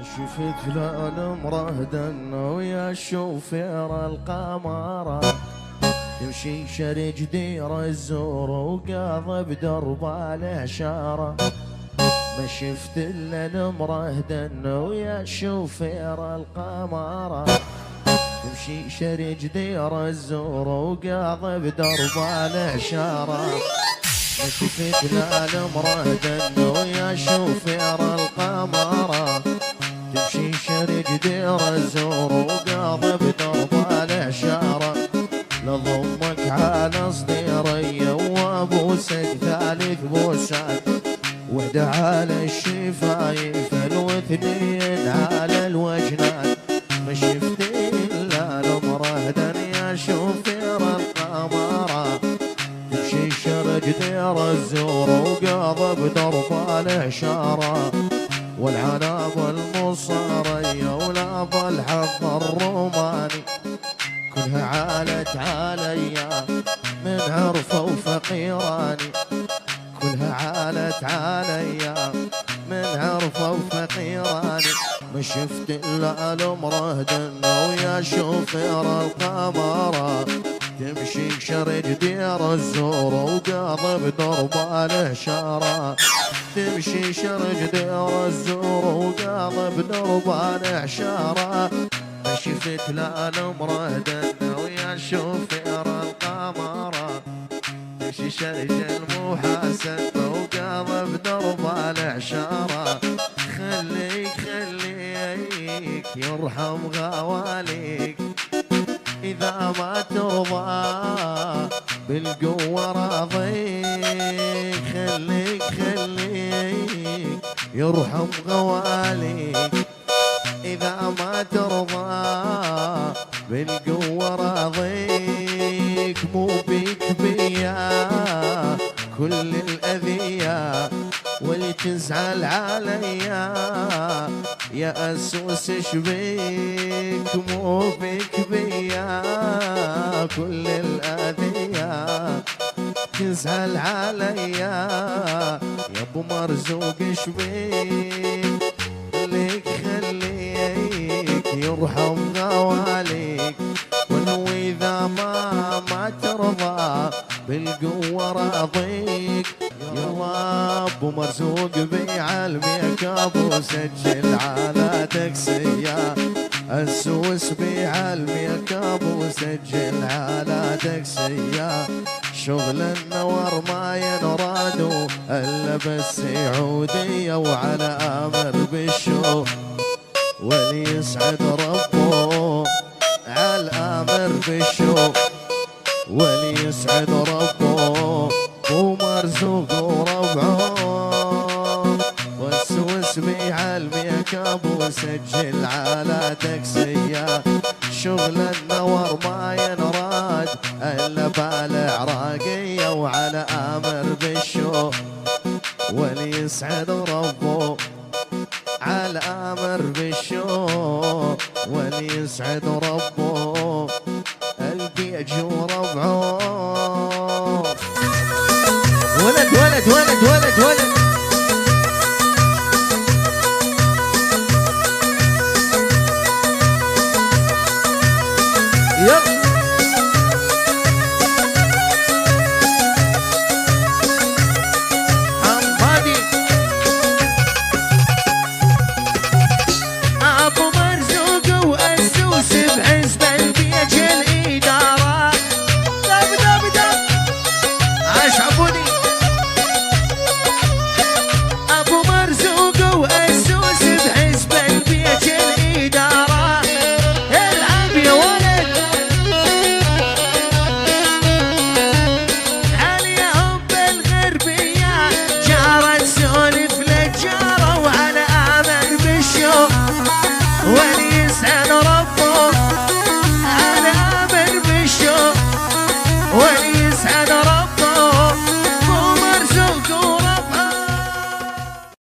شفت لون مرهدن ويا الشوفير القمرة تمشي شرج دير الزور وقاضب درب الاشاره. ما شفت الا المرهدن ويا الشوفير القمرة تمشي شرج دير الزور وقاضب درب الاشاره. ما شفت لا المرهدن ويا الشوفير القمرة تمشي شرج دير الزور وقاضب درب الاشاره. لضمك على صديري وابوسك ثالث بوسات وحدة على الشفايف الواثنين على الوجنات. ما شفت الا المرهدن يا شوفير القمرة تمشي شرج دير الزور وقاضب درب الاشاره. والعناب المصارية ولاب الحظ الروماني كلها عالت عليا من عرفة وفقيراني. كلها عالت عليا من عرفة وفقيراني. ما شفت الا المرهدن ويا شوفير القمرة تمشي شرج دير الزور وقاضب درب الاشاره. تمشي شرج دير الزور وقاضب درب الاشاره. ما شفت لا المرهدن ويا شوفير القمرة تمشي شرج المحاسن وقاضب درب الاشاره. خليك خليك يرحم غواليك إذا ما ترضى بالقوة راضيك. خليك خليك يرحم غواليك إذا ما ترضى بالقوة راضيك. مو بيك بيا كل الأذية واللي تزعل عليا يا أسوس شبيك. مو بيك بيا كل الأذية تزعل عليا يا ابو مرزوق شبيك. خليك خليك يرحم غواليك ولو إذا ما ترضى بالقوة راضيك. يلا ابو مرزوق بيعلمك ابو سجل على تكسيه. السوس بيعلمك ابو سجل على تكسيه. شغل النور ما ينرادوا الا بالسعوديه وعلى امر بالشوق وليسعد ربه على الامر بالشوق وليسعد ربه ومرزوق وربعه. والسوس بيعلمك ابو سجل على تكسيه. شغل النور ما ينراد الا بالعراقيه وعلى امر بالشوق وليسعد ربه على امر بالشوق وليسعد ربه البيج وربعه. ولد ولد ولد ولد ولد